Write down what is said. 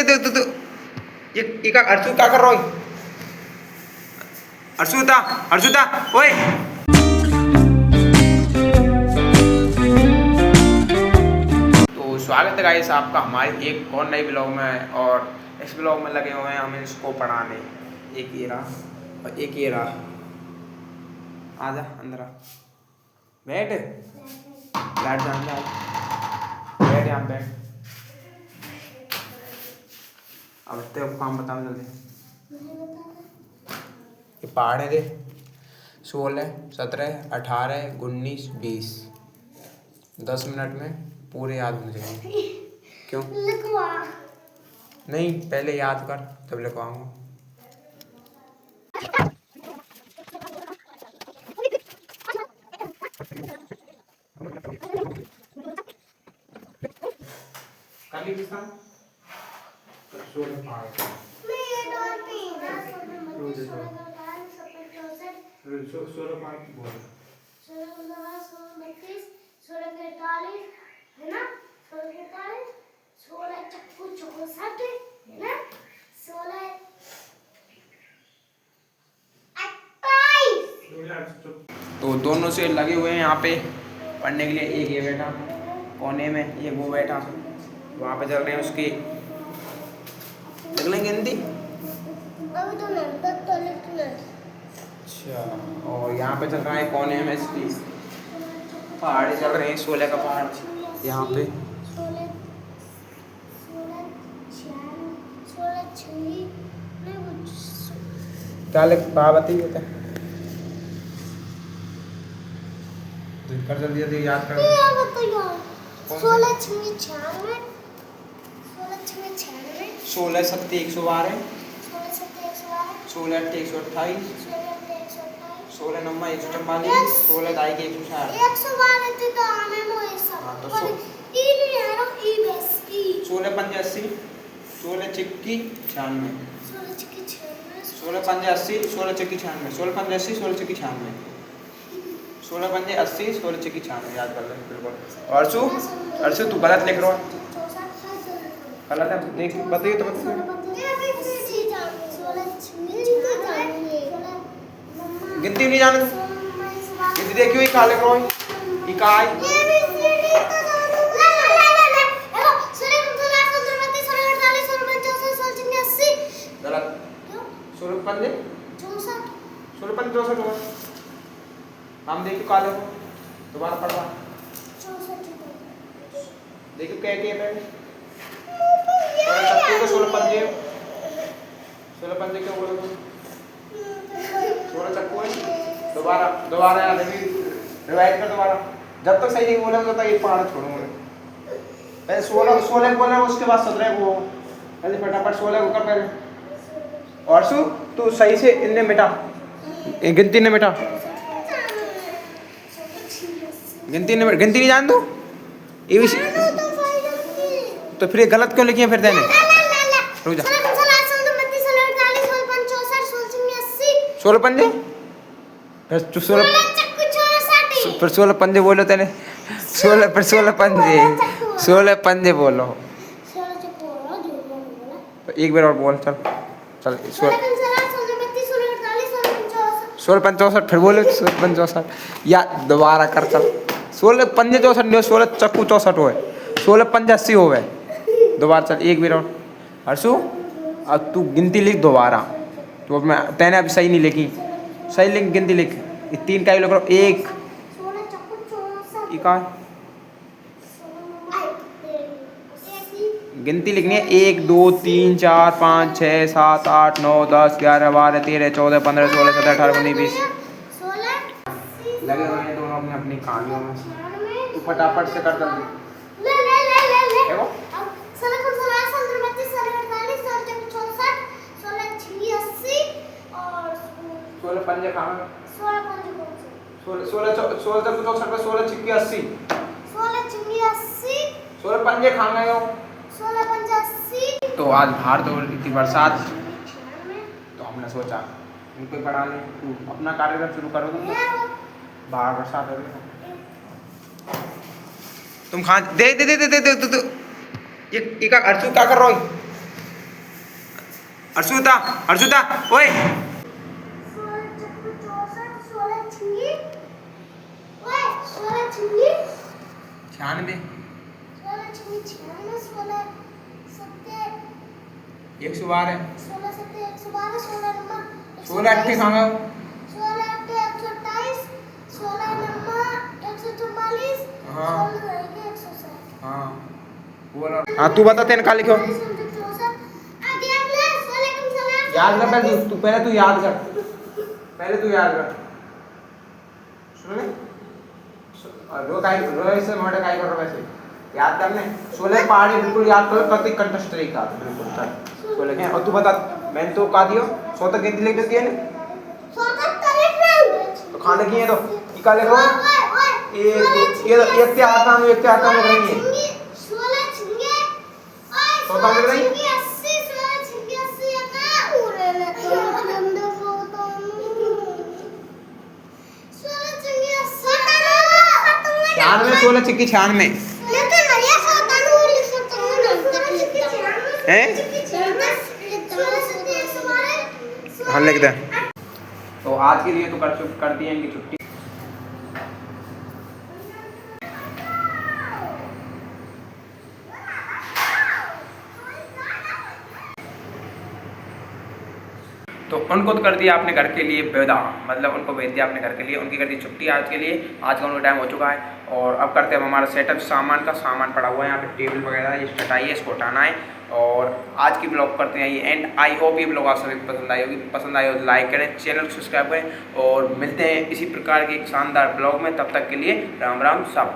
दे ये का अर्शु क्या कर रहा है? अर्शुता ओए। तो स्वागत है गाइस आपका हमारे एक और नई ब्लॉग में। और इस ब्लॉग में लगे हुए हैं हम इसको पढ़ाने। एक ये रहा और एक ये रहा। आजा अंदर आ, बैठ, लाइट जान जा, बैठ यहाँ बैठ। अब तेरे काम बताओ जल्दी। ये पहाड़ है दे 16, 17, 18, 19, 20। 10 मिनट में पूरे याद होने चाहिए। क्यों लिखवा? नहीं, पहले याद कर तब लिखवाऊंगा। तो दोनों से लगे हुए हैं यहाँ पे पढ़ने के लिए। एक ये बैठा कोने में, ये वो बैठा वहाँ पे चल रहे हैं उसके लिख लेंगे हिंदी। अच्छा, और यहाँ पे चल रहा है कोने में इसकी पहाड़ चल रहे हैं, 16 का पहाड़ यहाँ पे। क्या लिख बताइए होता है? कर जल्दी जल्दी याद कर। 16 7 112, 16 8 128, 16 9 144, 16 ढाई 160। 16 5 80, 16 चिक्की 96, 16 5 80, 16 चिक्की 96, 16 5 80, 16 चिक्की 96, 16 5 80, 16 चिक्की 96। याद कर लें बिल्कुल। अर्शु तू गलत लिख रहा है। गलत है, देख बताइए तो बताइए। गिनती नहीं जाने गिनती देखियो, ये कहाँ लिख रहा है? ये कहाँ है? गलत। 16 5 64। हम देखियो कहाँ लिखो, दोबारा पढ़वा देखियो क्या क्या है। 16 5 क्यों बोलो? 16 चक्कू है। दोबारा याद रिवाइज कर दोबारा। जब तक सही नहीं बोला तब तक ये पहाड़ छोड़ूंगा। पहले 16 बोला, उसके बाद 17 को पहले फटाफट 16 को कर पहले। और सु तू सही से इनने मिटा, गिनती ने मिटा, गिनती नहीं जान दो ये भी। तो फिर ये गलत क्यों लिखी है फिर तेने? रुक जा। 16 पंजे फिर 16 पंजे बोलो तेने। 16 पंजे बोलो। एक बार और बोल चल 16 65 फिर बोलो 16 65 या दोबारा कर चल। 16 पंजे 64 नहीं, 16 चक्कू 64 हो, 16 पंजे 80 हो गए। दोबारा चल एक बार और। हर्षु अब तू गिनती लिख दोबारा। तो अब मैं तेने अभी सही नहीं लिखी, सही लिख गिनती लिख। 3 का ही लिख रहा हूँ। 1 गिनती लिखनी है। 1 2 3 4 5 6 7 8 9 10 11 12 13 14 15 16 17 18 19 20 लगे हुए हैं दोनों अपने अपनी कहानियों में। तू फटाफट से कर जल्दी। 16 पंजे खाना, 16 चिक्की 80, 16 पंजे खा गए हो। तो आज बाहर तो इतनी बरसात, तो हमने सोचा इनको ही पढ़ा लें। तू अपना कार्यक्रम शुरू करो। तुम बाहर बरसात हो रही, तुम खा दे ये का अर्शु क्या कर रहा है? अर्षुता अर्षुता ओए 96 112 16 अट्ठे खांगा 144 हाँ हाँ बोल हाँ तू बता तेने कहा लिखो याद कर पहले तू याद कर सुन ले रो ऐसे मोटे काय कर रहा वैसे याद करने 16 पहाड़ी बिल्कुल याद करो प्रति कंठस्थ तरीका बिल्कुल चल 16 के और तू बता मैंने तो का दियो 100 तक गिनती लिख दिया ने तो खाने की है तो क्या लिखो एक से आता हूं लिख रही है 100 तक लिख रही है 96 16 चिक्की 96 हैं हाँ लिख दे तो आज के लिए तो कर दिए इनकी छुट्टी तो उनको तो कर दिया आपने घर के लिए विदा, मतलब उनको भेज दिया आपने घर के लिए, उनकी कर दी छुट्टी आज के लिए। आज का उनका टाइम हो चुका है और अब करते हैं हमारा सेटअप। सामान पड़ा हुआ है यहाँ पे, टेबल वगैरह ये चटाई है, इसको हटाना है और आज की ब्लॉग करते हैं ये एंड। आई होप ये ब्लॉग आप सभी को पसंद आई होगी, पसंद आई हो तो लाइक करें, चैनल को सब्सक्राइब करें और मिलते हैं इसी प्रकार के एक शानदार ब्लॉग में। तब तक के लिए राम राम सब।